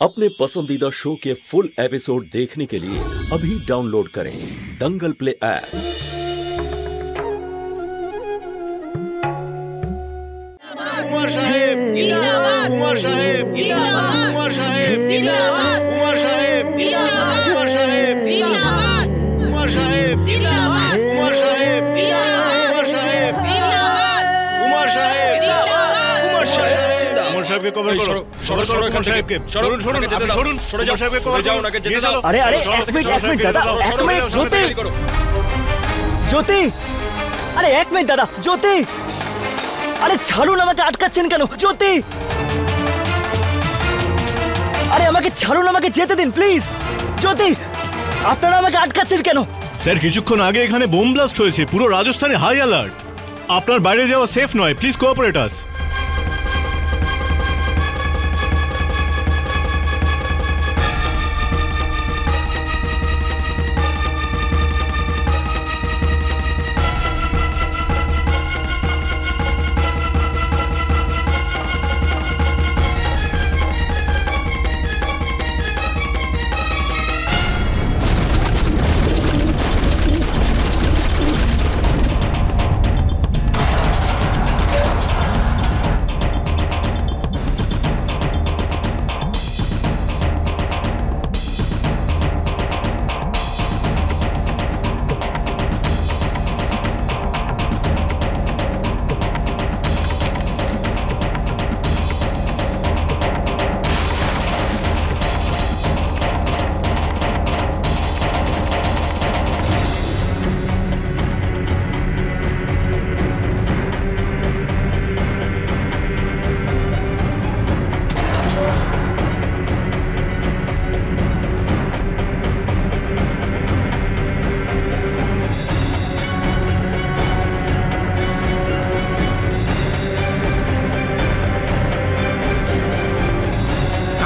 अपने पसंदीदा शो के फुल एपिसोड देखने के लिए अभी डाउनलोड करें दंगल प्ले ऐप। उमर साहेब जिंदाबाद, उमर साहेब जिंदाबाद, उमर साहेब जिंदाबाद, उमर साहेब जिंदाबाद, उमर साहेब जिंदाबाद, उमर साहेब जिंदाबाद, उमर साहेब जिंदाबाद, उमर साहेब जिंदाबाद, उमर साहेब जिंदाबाद, उमर साहेब जिंदाबाद। उमर साहेब के कवर करो, कवर करो उमर साहेब के। शुरुन शुरुन शुरुन सरे जाओ साहेब के कवर जाओ, नाके जेते जाओ। अरे अरे एक मिनट दादा, एक मिनट ज्योति, अरे एक मिनट दादा, ज्योति, আরে ছাড়ুন, আমাকে আটকাচ্ছেন কেন? জ্যোতি, আরে আমাকে ছাড়ুন, আমাকে যেতে দিন প্লিজ। জ্যোতি, আপনারা আমাকে আটকাচ্ছেন কেন? স্যার কিছুক্ষণ আগে এখানে বোম ব্লাস্ট হয়েছে, পুরো রাজস্থানে হাই অ্যালার্ট। আপনার বাইরে যাওয়া সেফ নয়, প্লিজ কোঅপারেট আস।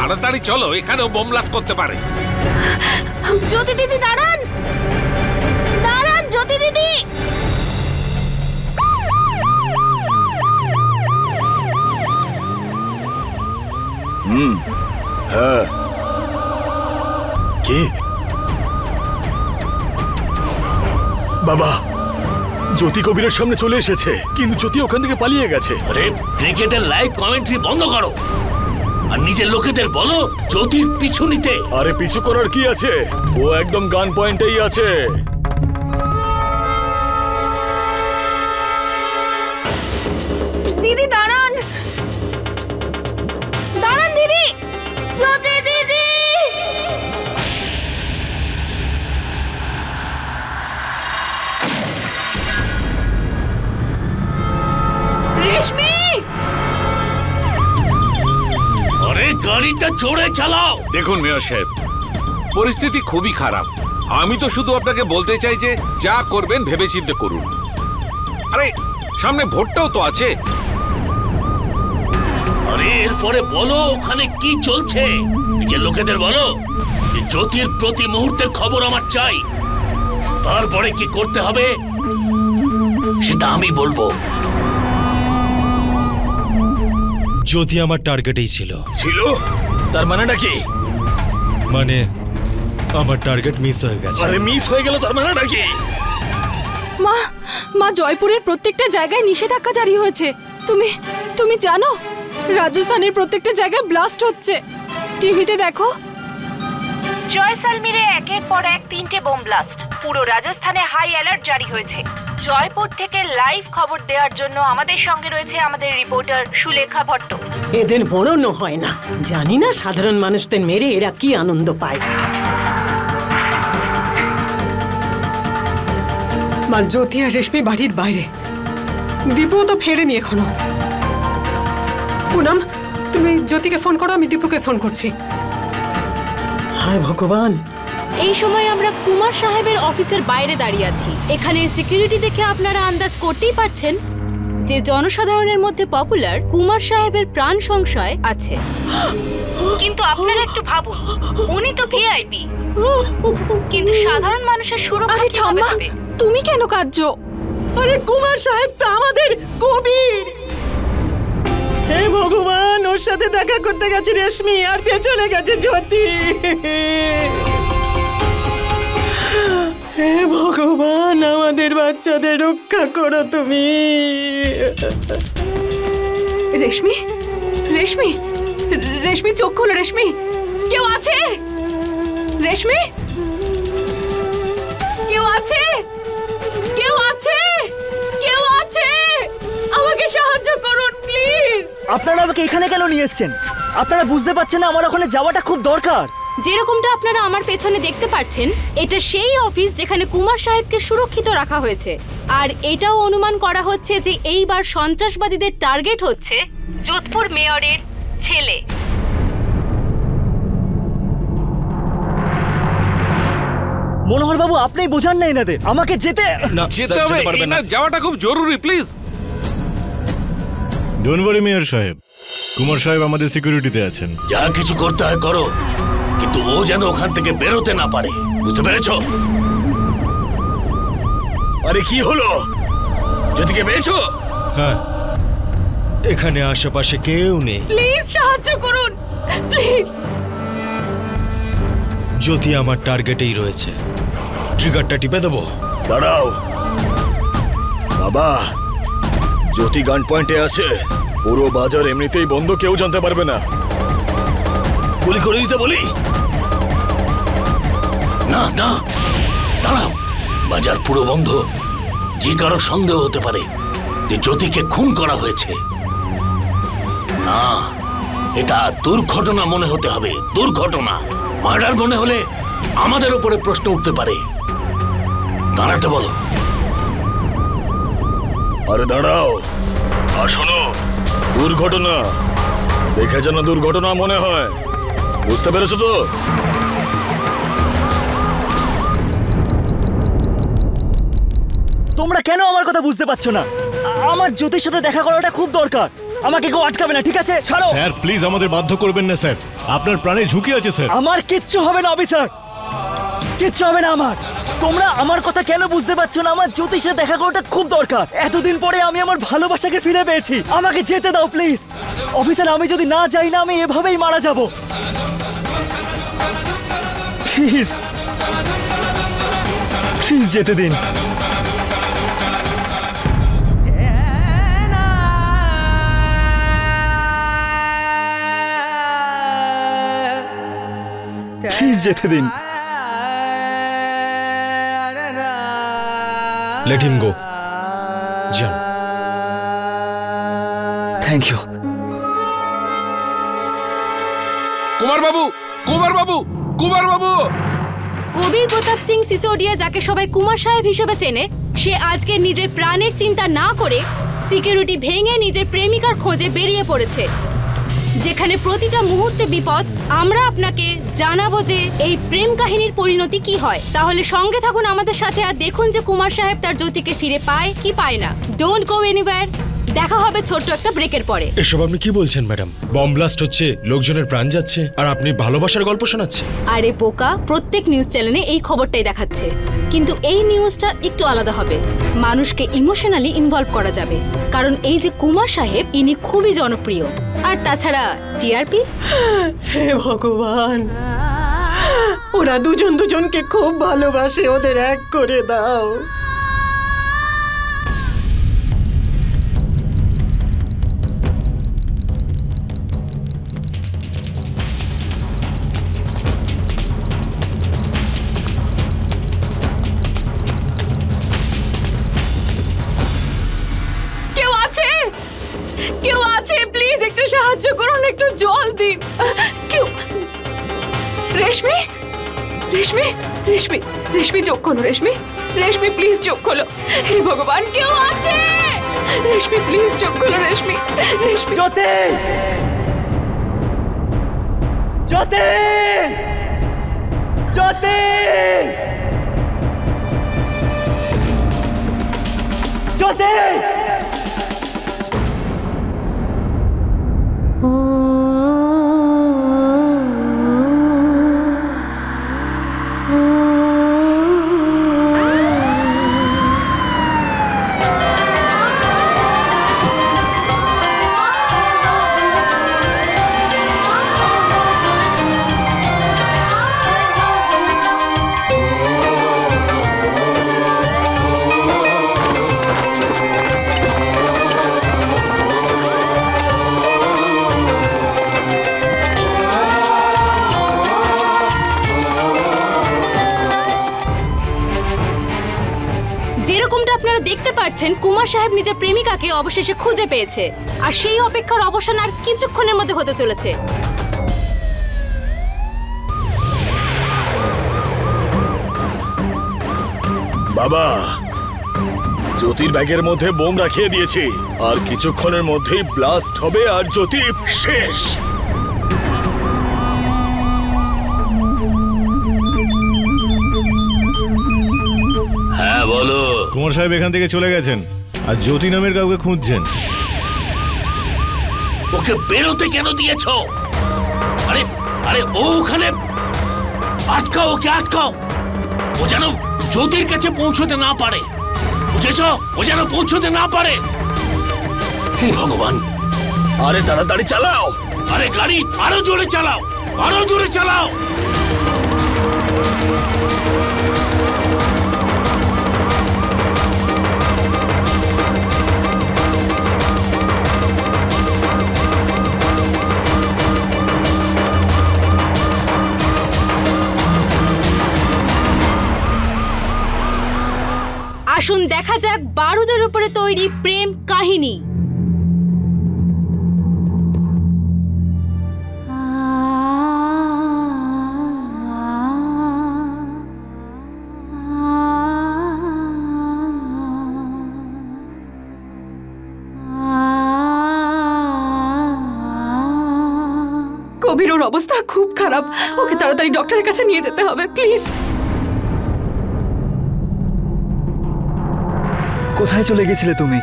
তাড়াতাড়ি চলো, এখানেও বোম ব্লাস্ট করতে পারে। জ্যোতি দিদি দাঁড়ান, দাঁড়ান জ্যোতি দিদি। হ্যাঁ কি বাবা, জ্যোতি কবিরের সামনে চলে এসেছে, কিন্তু জ্যোতি ওখান থেকে পালিয়ে গেছে। আরে ক্রিকেটের লাইভ কমেন্ট্রি বন্ধ করো আর নিজের লোকেদের বলো জ্যোতির পিছু নিতে। আরে পিছু করার কি আছে, ও একদম গান পয়েন্টেই আছে। দিদি দাঁড়ান, দাঁড়ান দিদি, জ্যোতি দিদি। রেশমি, আরে গাড়িটা জোরে চালাও। দেখুন মেয়র সাহেব, পরিস্থিতি খুবই খারাপ। আমি তো শুধু আপনাকে বলতে চাই যে যা করবেন ভেবেচিন্তে করুন। আরে সামনে ভোটটাও তো আছে। আরে এরপরে বলো ওখানে কি চলছে, নিজের লোকেদের বলো যে জ্যোতির প্রতি মুহূর্তের খবর আমার চাই। তারপরে কি করতে হবে সেটা আমি বলবো। জ্যোতি আমার টার্গেটেই ছিল। ছিল? তার মানেটা কি? মানে আমার টার্গেট মিস হয়ে গেছে। আরে মিস হয়ে গেল তার মানেটা কি? মা জয়পুরের প্রত্যেকটা জায়গায় নিষেধাজ্ঞা জারি হয়েছে। তুমি জানো রাজস্থানের প্রত্যেকটা জায়গায় ব্লাস্ট হচ্ছে। টিভিতে দেখো, জয়সালমীরে একের পর এক 3টে বোম ব্লাস্ট। পুরো রাজস্থানে হাই অ্যালার্ট জারি হয়েছে। জয়পুর থেকে লাইভ খবর দেওয়ার জন্য আমাদের সঙ্গে রয়েছে আমাদের রিপোর্টার সুলেখা ভট্ট। এদের বড়নো হয় না, জানি না সাধারণ মানুষদের মেরে এরা কি আনন্দ পায়। মা জ্যোতি আর রেশমি বাড়ির বাইরে, দীপু তো ফেরেনি এখনো। পুনম, তুমি জ্যোতিকে ফোন করো, আমি দীপুকে ফোন করছি। হায় ভগবান। এই সময় আমরা কুমার সাহেবের অফিসের বাইরে দাঁড়িয়ে আছি। এখানের সিকিউরিটি দেখে আপনারা আন্দাজ করতেই পারছেন যে জনসাধারণের মধ্যে পপুলার কুমার সাহেবের প্রাণ সংশয় আছে। কিন্তু আপনারা একটু ভাবুন, উনি তো ভিআইপি, কিন্তু সাধারণ মানুষের সুরক্ষা কিভাবে হবে? তুমি কেন কাঁদছো? আরে কুমার সাহেব তো আমাদের কবির। হে ভগবান, ও ওর সাথে দেখা করতে গেছে রেশমি, আর পেছনে গেছে জ্যোতি। হে ভগবান, আমাদের বাচ্চাদের রক্ষা করো তুমি। রেশমি, রেশমি, রেশমি চোখ খোলো। রেশমি, কেউ আছে? রেশমি, কেউ আছে? কেউ আছে? কেউ আছে? আমাকে সাহায্য করুন প্লিজ। আপনারা আমাকে এখানে কেন নিয়ে এসেছেন? আপনারা বুঝতে পারছেন না আমার ওখানে যাওয়াটা খুব দরকার? যেরকমটা আপনারা আমার পেছনে দেখতে পাচ্ছেন, এটা সেই অফিস যেখানে কুমার সাহেবকে সুরক্ষিত রাখা হয়েছে। আর এটাও অনুমান করা হচ্ছে যে এইবার সন্ত্রাসবাদীদের টার্গেট হচ্ছে যোধপুর মেয়রের ছেলে। মনোহর বাবু, আপনিই বোঝান না এনাদের। আমাকে যেতে হবে না, যাওয়াটা খুব জরুরি, প্লিজ। ডোন্ট ওয়ারি মেয়র সাহেব, কুমার সাহেব আমাদের সিকিউরিটিতে আছেন। যা কিছু করতে হয় করো, কিন্তু ও যেন ওখান থেকে বেরোতে না পারে, বুঝতে পেরেছো? আরে কি হলো? জ্যোতিকে পেয়েছো? হ্যাঁ, এখানে আশেপাশে কেউ নেই। প্লিজ সাহায্য করুন, প্লিজ। জ্যোতি আমার টার্গেটেই রয়েছে, ট্রিগারটা টিপে দেবো। দাঁড়াও বাবা, জ্যোতি গান পয়েন্টে আছে। পুরো বাজার এমনিতেই বন্ধ, কেউ জানতে পারবে না। গুলি করে দিতে বলি? না না, দাঁড়াও, বাজার পুরো বন্ধ। যে কারো সন্দেহ হতে পারে যে জ্যোতিকে খুন করা হয়েছে। না, এটা দুর্ঘটনা মনে হতে হবে, দুর্ঘটনা। মার্ডার মনে হলে আমাদের উপরে প্রশ্ন উঠতে পারে। দাঁড়াতে বলো। আরে দাঁড়াও, আর শোনো, দুর্ঘটনা দেখে যেন দুর্ঘটনা মনে হয়, বুঝতে পেরেছো তো? তোমরা কেন আমার কথা বুঝতে পারছো না? আমার জ্যোতির সাথে দেখা করাটা খুব দরকার। আমাকে কেউ আটকাবে না, ঠিক আছে? ছাড়ো স্যার, প্লিজ আমাদের বাধ্য করবেন না স্যার, আপনার প্রাণে ঝুঁকি আছে স্যার। আমার কিচ্ছু হবে না অফিসার, কিচ্ছু হবে না আমার। তোমরা আমার কথা কেন বুঝতে পারছো না? আমার জ্যোতির সাথে দেখা করাটা খুব দরকার। এতদিন পরে আমি আমার ভালোবাসাকে ফিরে পেয়েছি। আমাকে যেতে দাও প্লিজ অফিসার। আমি যদি না যাই না, আমি এভাবেই মারা যাব। প্লিজ প্লিজ যেতে দিন। প্লিজ যেতে দিন। Let him go. যান। Thank you. কুমার বাবু, কুমার বাবু, কুমার বাবু। কবির প্রতাপ সিং সিসোডিয়া, যাকে সবাই কুমার সাহেব হিসেবে চেনে, সে আজকে নিজের প্রাণের চিন্তা না করে সিকিউরিটি ভেঙে নিজের প্রেমিকার খোঁজে বেরিয়ে পড়েছে। যেখানে প্রতিটা মুহূর্তে বিপদ। আমরা আপনাকে জানাবো যে এই প্রেম কাহিনীর পরিণতি কি হয়। তাহলে সঙ্গে থাকুন আমাদের সাথে আর দেখুন যে কুমার সাহেব তার জ্যোতিকে ফিরে পায় কি পায় না। Don't go anywhere. দেখা হবে ছোট্ট একটা ব্রেকের পরে। এসব আপনি কি বলছেন ম্যাডাম? বম ব্লাস্ট হচ্ছে, লোকজনের প্রাণ যাচ্ছে, আর আপনি ভালোবাসার গল্প শোনাচ্ছেন? আরে বোকা, প্রত্যেক নিউজ চ্যানেলে এই খবরটাই দেখাচ্ছে, কিন্তু এই নিউজটা একটু আলাদা হবে। মানুষকে ইমোশনালি ইনভলভ করা যাবে, কারণ এই যে কুমার সাহেব, ইনি খুবই জনপ্রিয়। আর তাছাড়া টিআরপি। হে ভগবান, ওরা দুজন দুজনকে খুব ভালোবাসে, ওদের এক করে দাও। কেউ আছে? প্লিজ একটু সাহায্য করুন, একটু জল দিন। কেউ? রেশমি, রেশমি, রেশমি, রেশমি চোখ খোলো। রেশমি, রেশমি প্লিজ চোখ খোলো। হে ভগবান, কেউ আছে? রেশমি প্লিজ চোখ খোলো। রেশমি, রেশমি। জ্যোতি, জ্যোতি, জ্যোতি, জ্যোতি। দেখতে পাচ্ছেন কুমার সাহেব নিজের প্রেমিকাকে অবশেষে খুঁজে পেয়েছে, আর সেই অপেক্ষার অবসান আর কিছুক্ষণের মধ্যে হতে চলেছে। বাবা, জ্যোতির ব্যাগের মধ্যে বোম রাখিয়ে দিয়েছি, আর কিছুক্ষণের মধ্যেই ব্লাস্ট হবে আর জ্যোতি শেষ। হ্যাঁ বলো। কুমার সাহেব এখান থেকে চলে গেছেন আর জ্যোতি নামের কাউকে খুঁজছেন। ওকে বেরোতে কেন দিয়েছো? আরে আরে ও ওখানে আটকাও, ওকে আটকাও। ও যেন জ্যোতির কাছে পৌঁছতে না পারে, বুঝেছ? ও যেন পৌঁছতে না পারে। হে ভগবান! আরে তাড়াতাড়ি চালাও। আরে গাড়ি আরো জোরে চালাও, আরো জোরে চালাও। আসুন দেখা যাক বারুদের উপরে তৈরি প্রেম কাহিনী। কবির ওর অবস্থা খুব খারাপ, ওকে তাড়াতাড়ি ডক্টরের কাছে নিয়ে যেতে হবে, প্লিজ। কোথায় চলে গেছিলে তুমি?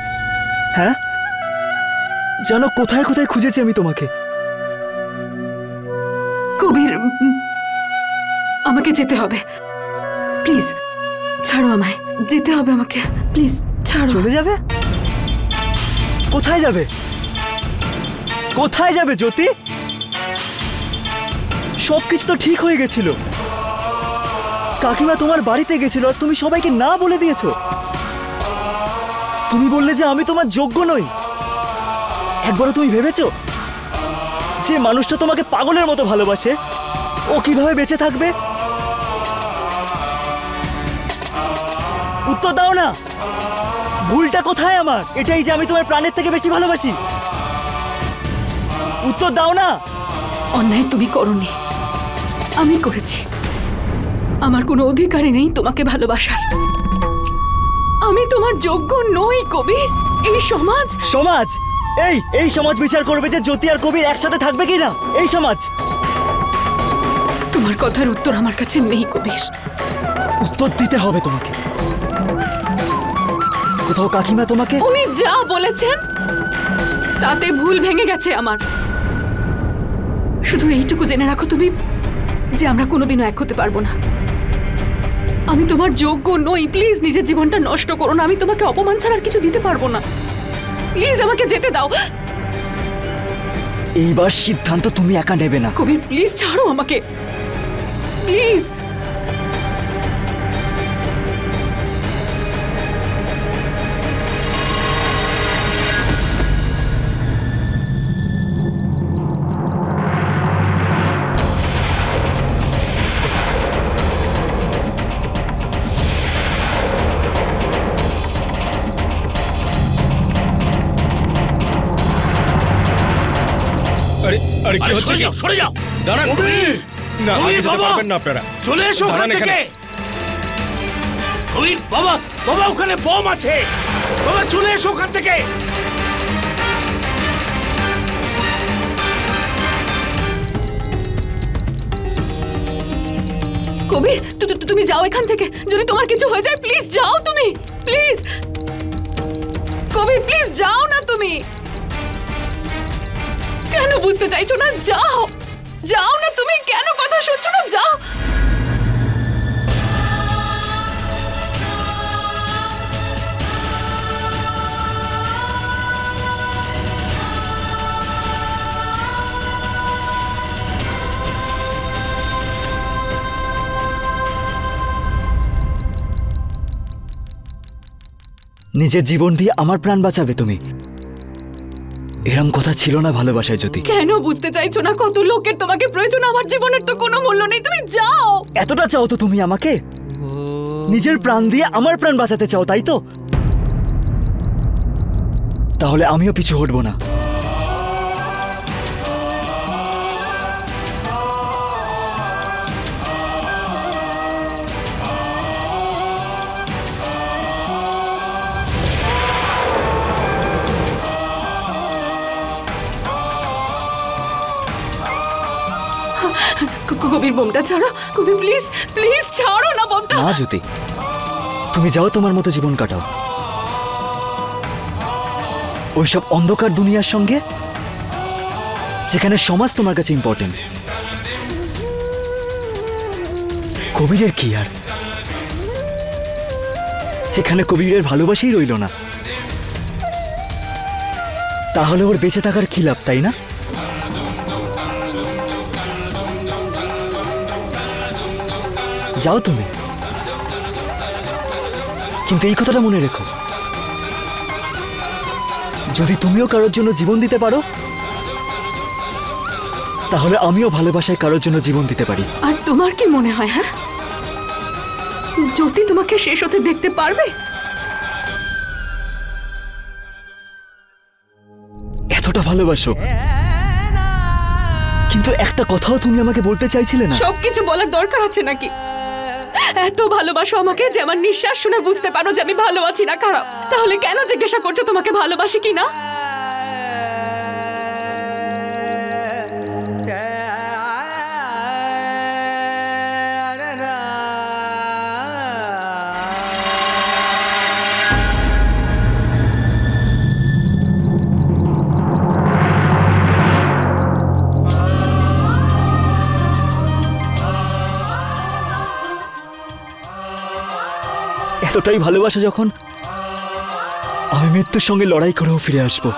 হ্যাঁ, জানো কোথায় কোথায় খুঁজেছি আমি তোমাকে। কবির, আমাকে যেতে হবে, প্লিজ ছাড়ো আমায়, যেতে হবে আমাকে, প্লিজ ছাড়ো। চলে যাবে? কোথায় যাবে? কোথায় যাবে জ্যোতি? সবকিছু তো ঠিক হয়ে গেছিল। কাকিমা তোমার বাড়িতে গেছিল আর তুমি সবাইকে না বলে দিয়েছো। তুমি বললে যে আমি তোমার যোগ্য নই। একবারও তুমি ভেবেছো যে মানুষটা তোমাকে পাগলের মতো ভালোবাসে, ও কিভাবে বেঁচে থাকবে? উত্তর দাও না। ভুলটা কোথায় আমার? এটাই যে আমি তোমার প্রাণের থেকে বেশি ভালোবাসি। উত্তর দাও না। অন্যায় তুমি করোনি, আমি করেছি। আমার কোনো অধিকারই নেই তোমাকে ভালোবাসার। আমি তোমার যোগ্য নই কবির। এই সমাজ সমাজ এই সমাজ বিচার করবে যে জ্যোতি আর কবির একসাথে থাকবে কিনা। এই সমাজ। তোমার কথার উত্তর আমার কাছে নেই কবির। উত্তর দিতে হবে তোমাকে। কোথাও কাকিমা তোমাকে উনি যা বলেছেন তাতে ভুল ভেঙে গেছে আমার। শুধু এইটুকু জেনে রাখো তুমি যে আমরা কোনোদিনও এক হতে পারবো না। আমি তোমার যোগ্য নই, প্লিজ নিজের জীবনটা নষ্ট করো না। আমি তোমাকে অপমান ছাড়া আর কিছু দিতে পারবো না, প্লিজ আমাকে যেতে দাও। এইবার সিদ্ধান্ত তুমি একা নেবে না। কবির প্লিজ ছাড়ো আমাকে, প্লিজ। আরে কি হচ্ছে? সরে যাও। দাঁড়ান। না, আগে যেতে পারবেন না আপনারা। চলে এসো ওখান থেকে। কবির, বাবা বাবা ওখানে বম আছে, বাবা চলে এসো ওখান থেকে। কবির, তুমি যাও এখান থেকে। যদি তোমার কিছু হয়ে যায় প্লিজ যাও তুমি, প্লিজ। কবির প্লিজ যাও না তুমি। কেন বুঝতে চাইছো না? যাও, যাও না তুমি। কেন কথা শুনছো না? যাও। নিজের জীবন দিয়ে আমার প্রাণ বাঁচাবে তুমি? এরম কথা ছিল না ভালোবাসায় জ্যোতি। কেন বুঝতে চাইছো না? কত লোকের তোমাকে প্রয়োজন, আমার জীবনের তো কোনো মূল্য নেই। তুমি যাও। এতটা চাও তো তুমি আমাকে? নিজের প্রাণ দিয়ে আমার প্রাণ বাঁচাতে চাও, তাই তো? তাহলে আমিও পিছু হটবো না। কবির বোমটা ছাড়ো, কবির প্লিজ প্লিজ ছাড়ো না বোমটা। না জ্যোতি, তুমি যাও তোমার মতো জীবন কাটাও ওইসব অন্ধকার দুনিয়ার সঙ্গে, যেখানে সমাজ তোমার কাছে ইম্পর্টেন্ট। কবিরের কি আর, এখানে কবিরের ভালোবাসাই রইল না, তাহলে ওর বেঁচে থাকার কি লাভ, তাই না? যাও তুমি, কিন্তু এই কথাটা মনে রেখো, যদি তুমিও কারোর জন্য জীবন দিতে পারো, তাহলে আমিও ভালোবাসায় কারোর জন্য জীবন দিতে পারি। আর তোমার কি মনে হয়, হ্যাঁ, জ্যোতি তোমাকে শেষ হতে দেখতে পারবে? এতটা ভালোবাসো, কিন্তু একটা কথাও তুমি আমাকে বলতে চাইছিলে না। সবকিছু বলার দরকার আছে নাকি? এত ভালোবাসো আমাকে যে আমার নিঃশ্বাস শুনে বুঝতে পারো যে আমি ভালো আছি না খারাপ, তাহলে কেন জিজ্ঞাসা করছো তোমাকে ভালোবাসি কি না? এতটাই ভালোবাসা যখন, আমি মৃত্যুর সঙ্গে লড়াই করেও ফিরে আসবো।